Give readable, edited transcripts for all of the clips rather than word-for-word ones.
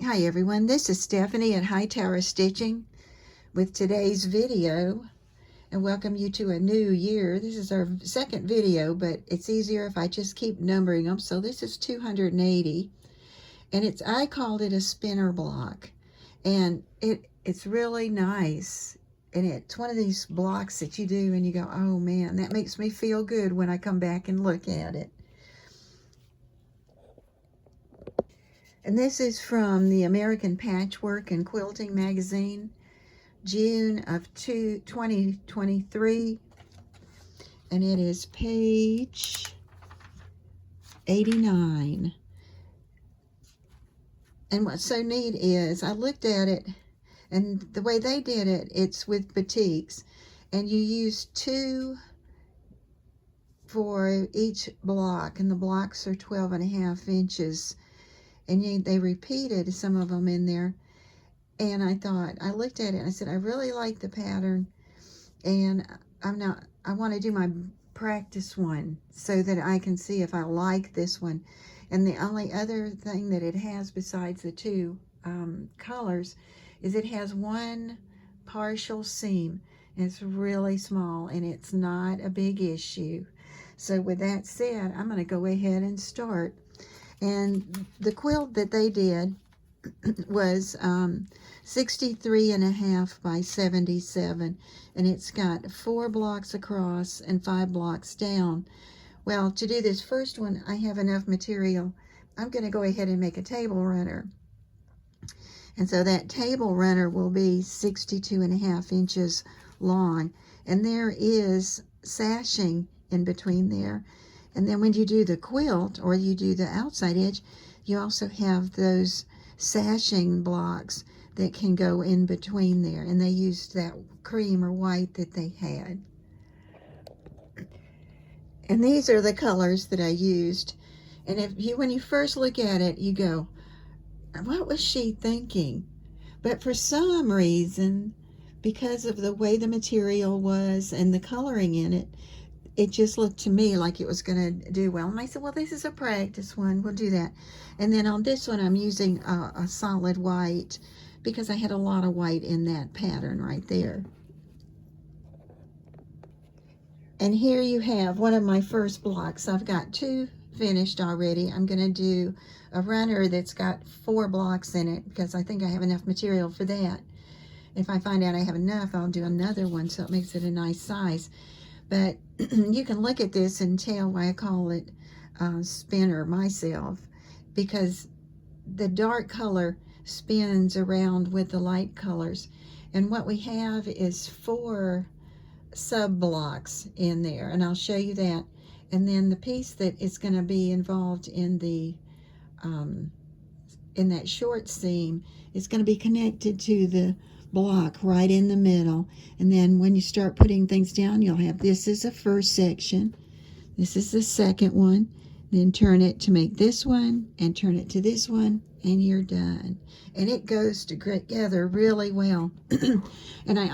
Hi everyone, this is Stephanie at Hightower Stitching with today's video, and welcome you to a new year. This is our second video, but it's easier if I just keep numbering them. So this is 280, and I called it a spinner block, and it's really nice. And it's one of these blocks that you do and you go, oh man, that makes me feel good when I come back and look at it. And this is from the American Patchwork and Quilting magazine, June of 2023, and it is page 89. And what's so neat is I looked at it, and the way they did it, it's with batiks, and you use 2 for each block, and the blocks are 12.5 inches, and they repeated some of them in there. And I looked at it and I said, I really like the pattern, and I want to do my practice one so that I can see if I like this one. And the only other thing that it has besides the 2 colors is it has one partial seam. It's really small and it's not a big issue. So with that said, I'm going to go ahead and start. And the quilt that they did was 63.5 by 77, and it's got 4 blocks across and 5 blocks down. Well, to do this first one, I have enough material. I'm going to go ahead and make a table runner, and so that table runner will be 62.5 inches long, and there is sashing in between there. And then when you do the quilt, or you do the outside edge, you also have those sashing blocks that can go in between there, and they used that cream or white that they had. And these are the colors that I used. And when you first look at it, you go, what was she thinking? But for some reason, because of the way the material was and the coloring in it, it just looked to me like it was going to do well. And I said, well, this is a practice one. We'll do that. And then on this one, I'm using a solid white because I had a lot of white in that pattern right there. And here you have one of my first blocks. I've got 2 finished already. I'm going to do a runner that's got 4 blocks in it because I think I have enough material for that. If I find out I have enough, I'll do another one so it makes it a nice size. But you can look at this and tell why I call it spinner myself, because the dark color spins around with the light colors. And what we have is 4 sub blocks in there, and I'll show you that. And then the piece that is going to be involved in the in that short seam is going to be connected to the block right in the middle. And then when you start putting things down, you'll have this is the first section, this is the second one, then turn it to make this one, and turn it to this one, and you're done. And it goes together really well. And I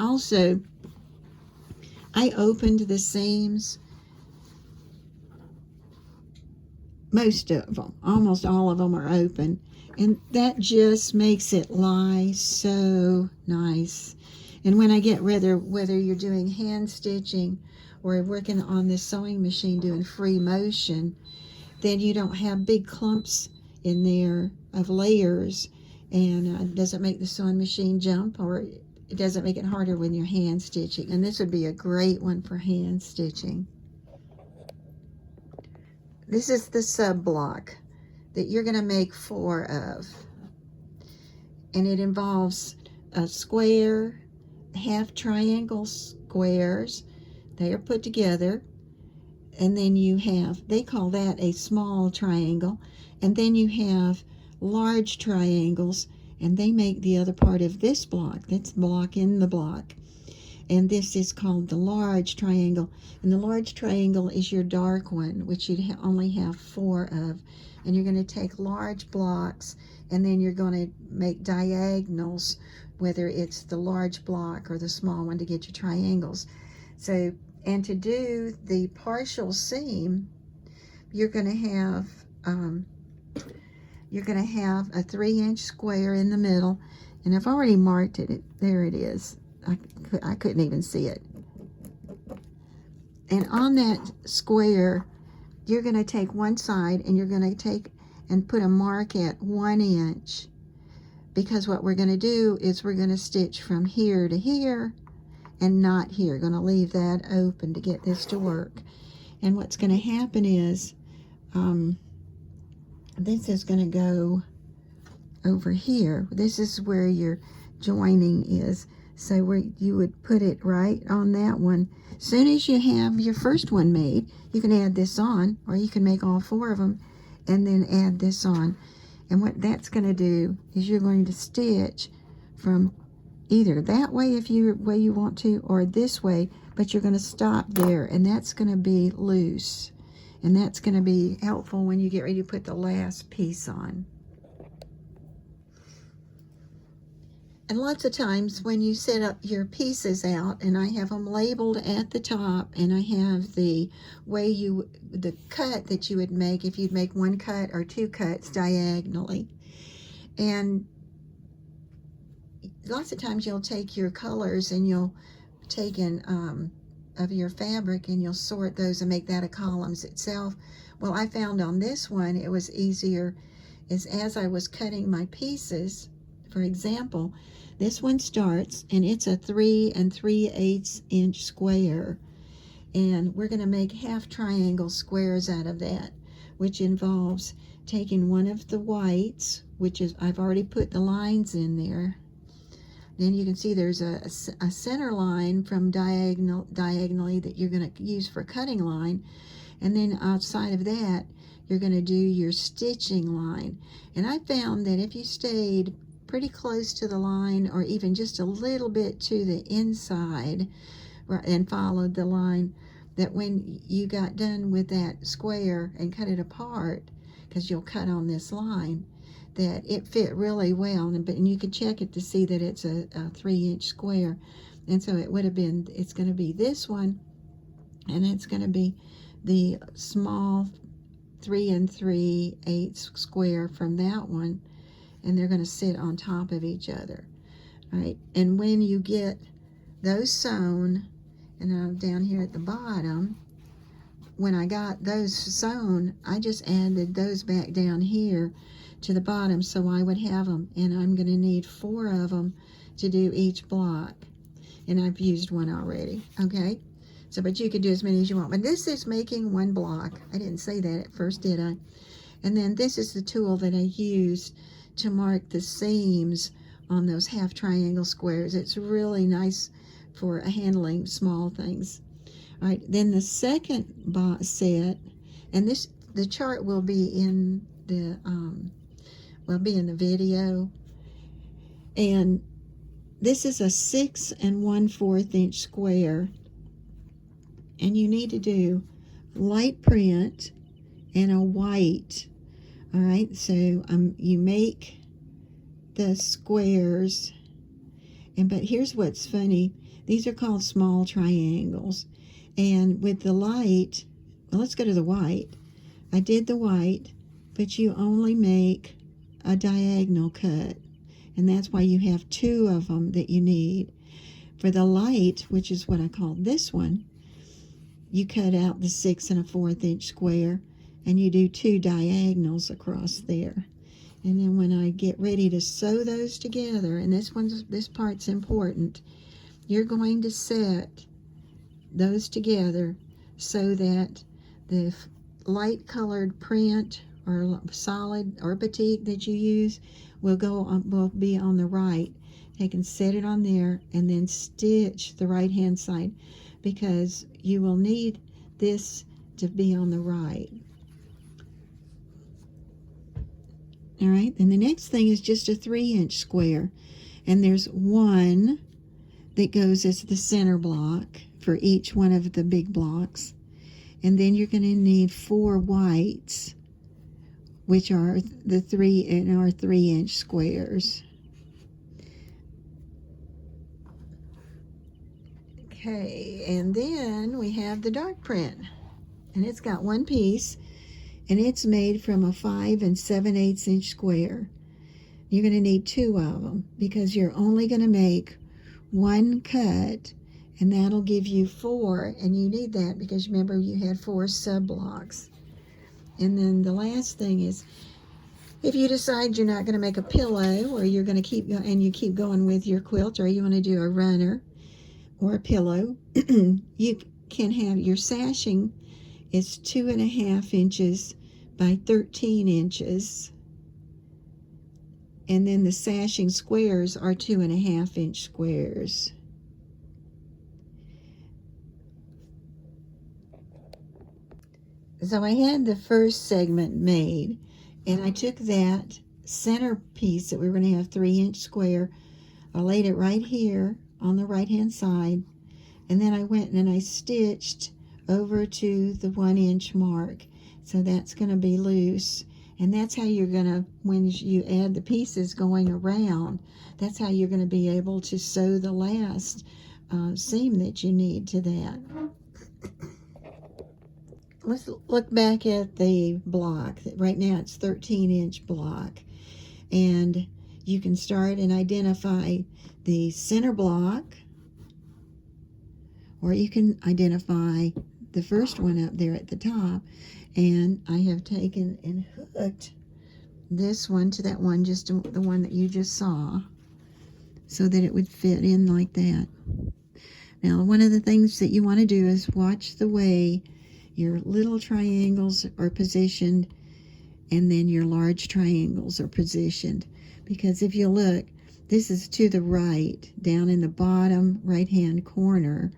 opened the seams, most of them, almost all of them are open, and that just makes it lie so nice. And when I get whether you're doing hand stitching or working on this sewing machine doing free motion, then you don't have big clumps in there of layers, and it doesn't make the sewing machine jump, or it doesn't make it harder when you're hand stitching. And this would be a great one for hand stitching. This is the sub block that you're going to make 4 of, and it involves a square, half triangle squares. They are put together, and then you have, they call that a small triangle, and then you have large triangles, and they make the other part of this block. That's block in the block. And this is called the large triangle. And the large triangle is your dark one, which you only have 4 of. And you're going to take large blocks, and then you're going to make diagonals, whether it's the large block or the small one, to get your triangles. So, and to do the partial seam, you're going to have you're going to have a 3-inch square in the middle, and I've already marked it. There it is. I couldn't even see it. And on that square, you're going to take one side and you're going to take and put a mark at 1 inch, because what we're going to do is we're going to stitch from here to here and not here. Going to leave that open to get this to work. And what's going to happen is this is going to go over here. This is where your joining is. So where you would put it right on that one. As soon as you have your first one made, you can add this on, or you can make all 4 of them and then add this on. And what that's going to do is you're going to stitch from either that way if you want to, or this way, but you're going to stop there, and that's going to be loose. And that's going to be helpful when you get ready to put the last piece on. And lots of times when you set up your pieces out, and I have them labeled at the top, and I have the cut that you would make if you'd make 1 cut or 2 cuts diagonally. And lots of times you'll take your colors and you'll take in of your fabric and you'll sort those and make that a columns itself. Well, I found on this one it was easier is as I was cutting my pieces. For example, this one starts and it's a 3 3/8 inch square, and we're going to make half triangle squares out of that, which involves taking one of the whites, which is I've already put the lines in there. Then you can see there's a center line from diagonally that you're going to use for cutting line, and then outside of that you're going to do your stitching line. And I found that if you stayed pretty close to the line, or even just a little bit to the inside and followed the line, that when you got done with that square and cut it apart, because you'll cut on this line, that it fit really well. And you could check it to see that it's a 3-inch square. And so it would have been, it's going to be this one, and it's going to be the small 3 3/8 square from that one, and they're going to sit on top of each other. All right, and when you get those sewn, and I'm down here at the bottom, when I got those sewn, I just added those back down here to the bottom, so I would have them, and I'm going to need 4 of them to do each block, and I've used one already. Okay, so but you could do as many as you want, but this is making 1 block. I didn't say that at first, did I? And then this is the tool that I used to mark the seams on those half triangle squares. It's really nice for handling small things. All right, then the second set, and the chart will be in the video, and this is a 6 1/4 inch square, and you need to do light print and a white. All right, so you make the squares, but here's what's funny. These are called small triangles, and with the light, well, let's go to the white. I did the white, but you only make a diagonal cut, and that's why you have 2 of them that you need. For the light, which is what I call this one, you cut out the 6 1/4 inch square, and you do 2 diagonals across there. And then when I get ready to sew those together, and this part's important, you're going to set those together so that the light colored print or solid or batik that you use will be on the right. You can set it on there and then stitch the right hand side, because you will need this to be on the right. All right, and the next thing is just a 3-inch square, and there's 1 that goes as the center block for each one of the big blocks, and then you're going to need 4 whites, which are the 3-inch squares. Okay, and then we have the dark print, and it's got 1 piece, and it's made from a 5 7/8 inch square. You're going to need 2 of them because you're only going to make 1 cut, and that'll give you 4, and you need that because remember you had 4 sub blocks. And then the last thing is, if you decide you're not going to make a pillow, or you're going to keep and you keep going with your quilt, or you want to do a runner or a pillow, you can have your sashing is 2.5 inches by 13 inches. And then the sashing squares are 2.5 inch squares. So I had the first segment made, and I took that center piece that we were going to have 3-inch square, I laid it right here on the right hand side, and then I went and I stitched over to the 1-inch mark. So that's going to be loose. And that's how you're going to, when you add the pieces going around, that's how you're going to be able to sew the last seam that you need to that. Let's look back at the block. Right now it's 13-inch block. And you can start and identify the center block, or you can identify the first one up there at the top. And I have taken and hooked this one to that one, just the one that you just saw, so that it would fit in like that. Now, one of the things that you want to do is watch the way your little triangles are positioned and then your large triangles are positioned. Because if you look, this is to the right, down in the bottom right-hand corner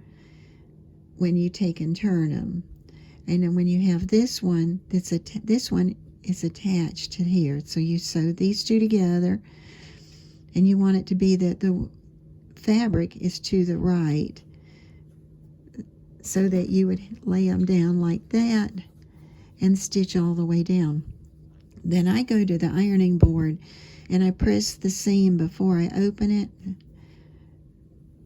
when you take and turn them. And then when you have this one, this one is attached to here. So you sew these two together, and you want it to be that the fabric is to the right, so that you would lay them down like that and stitch all the way down. Then I go to the ironing board and I press the seam before I open it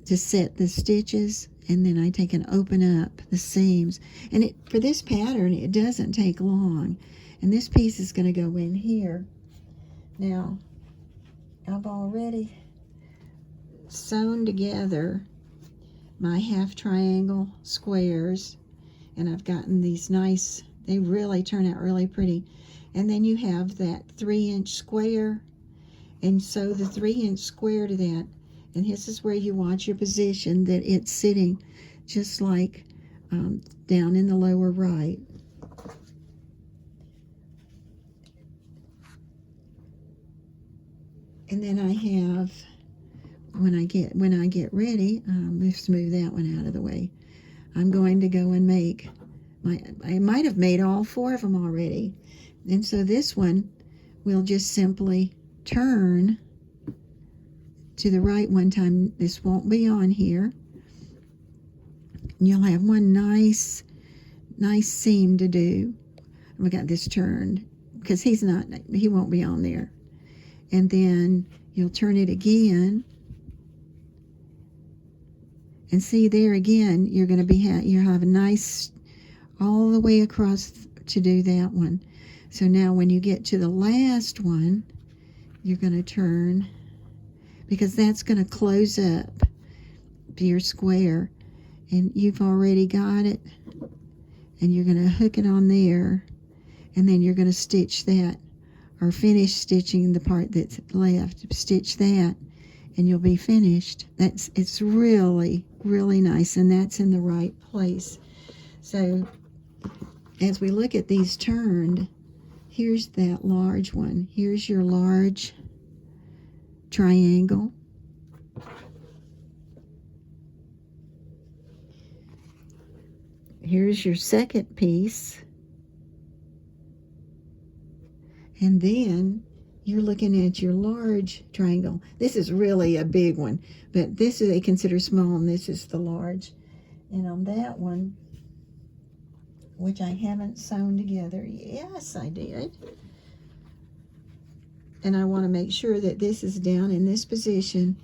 to set the stitches, and then I take and open up the seams. And for this pattern, it doesn't take long. And this piece is going to go in here. Now, I've already sewn together my half triangle squares, and I've gotten these nice, they really turn out really pretty. And then you have that 3-inch square, and sew the 3-inch square to that. And this is where you want your position, that it's sitting just like down in the lower right. And then I have, when I get ready, let's move that one out of the way. I'm going to go and make I might have made all 4 of them already. And so this one will just simply turn to the right one time. This won't be on here. And you'll have one nice seam to do. We got this turned because he won't be on there. And then you'll turn it again. And see there again, you're going to you have a nice all the way across to do that one. So now when you get to the last one, you're going to turn, because that's going to close up your square, and you've already got it, and you're going to hook it on there, and then you're going to stitch that, or finish stitching the part that's left. Stitch that, and you'll be finished. It's really, really nice, and that's in the right place. So as we look at these turned, here's that large one. Here's your large triangle. Here's your second piece. And then you're looking at your large triangle. This is really a big one, but this is they consider small, and this is the large. And on that one, which I haven't sewn together, yes I did. And I want to make sure that this is down in this position,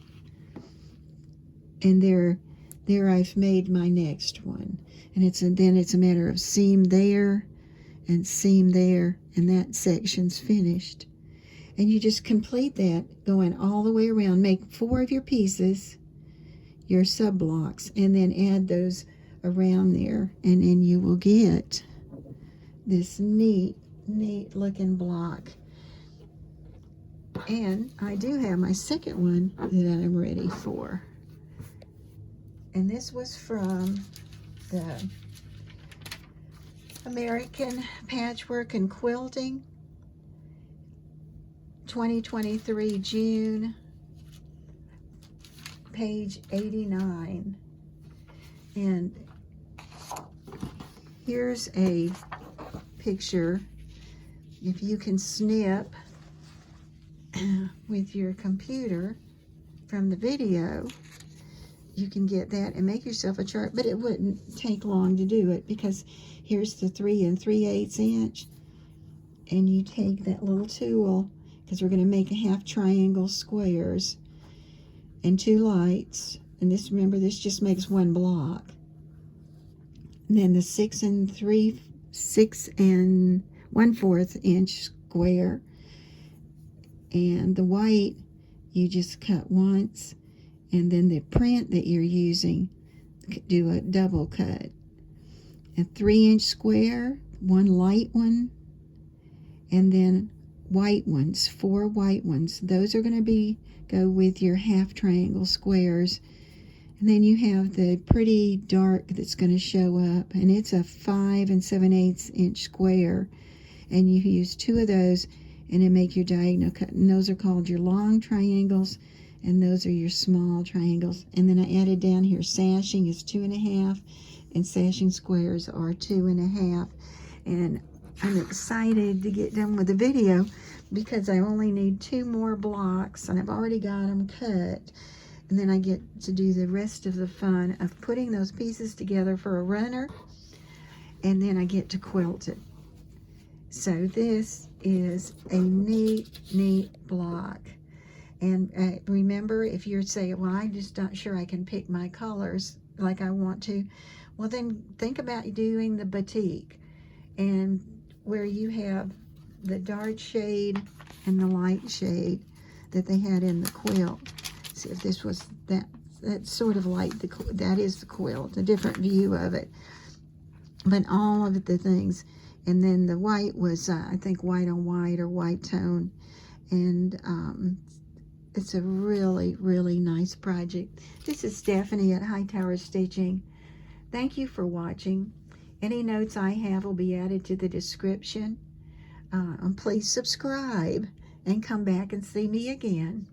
and there I've made my next one. And then it's a matter of seam there and seam there, and that section's finished. And you just complete that going all the way around. Make 4 of your pieces, your sub blocks, and then add those around there, and then you will get this neat looking block. And I do have my second one that I'm ready for, and this was from the American Patchwork and Quilting, 2023 June, page 89. And here's a picture. If you can snip with your computer from the video, you can get that and make yourself a chart, but it wouldn't take long to do it, because here's the 3 3/8 inch, and you take that little tool, because we're going to make a half triangle squares and 2 lights, and this, remember, this just makes 1 block. And then the 6 1/4 inch square, and the white you just cut once, and then the print that you're using, do a double cut. A 3-inch square, 1 light one, and then white ones, 4 white ones. Those are going to go with your half triangle squares. And then you have the pretty dark that's going to show up, and it's a 5 7/8 inch square, and you use 2 of those and then make your diagonal cut, and those are called your long triangles, and those are your small triangles. And then I added down here, sashing is 2.5, and sashing squares are 2.5. And I'm excited to get done with the video, because I only need 2 more blocks, and I've already got them cut. And then I get to do the rest of the fun of putting those pieces together for a runner, and then I get to quilt it. So this is a neat block. And remember, if you're saying, well, I'm just not sure I can pick my colors like I want to, well, then think about doing the batik, and where you have the dark shade and the light shade that they had in the quilt. See if this was that. That's sort of like that is the quilt, a different view of it. But all of the things, and then the white was I think white on white, or white tone, and it's a really nice project. This is Stephanie at Hightower Stitching. Thank you for watching. Any notes I have will be added to the description. Please subscribe and come back and see me again.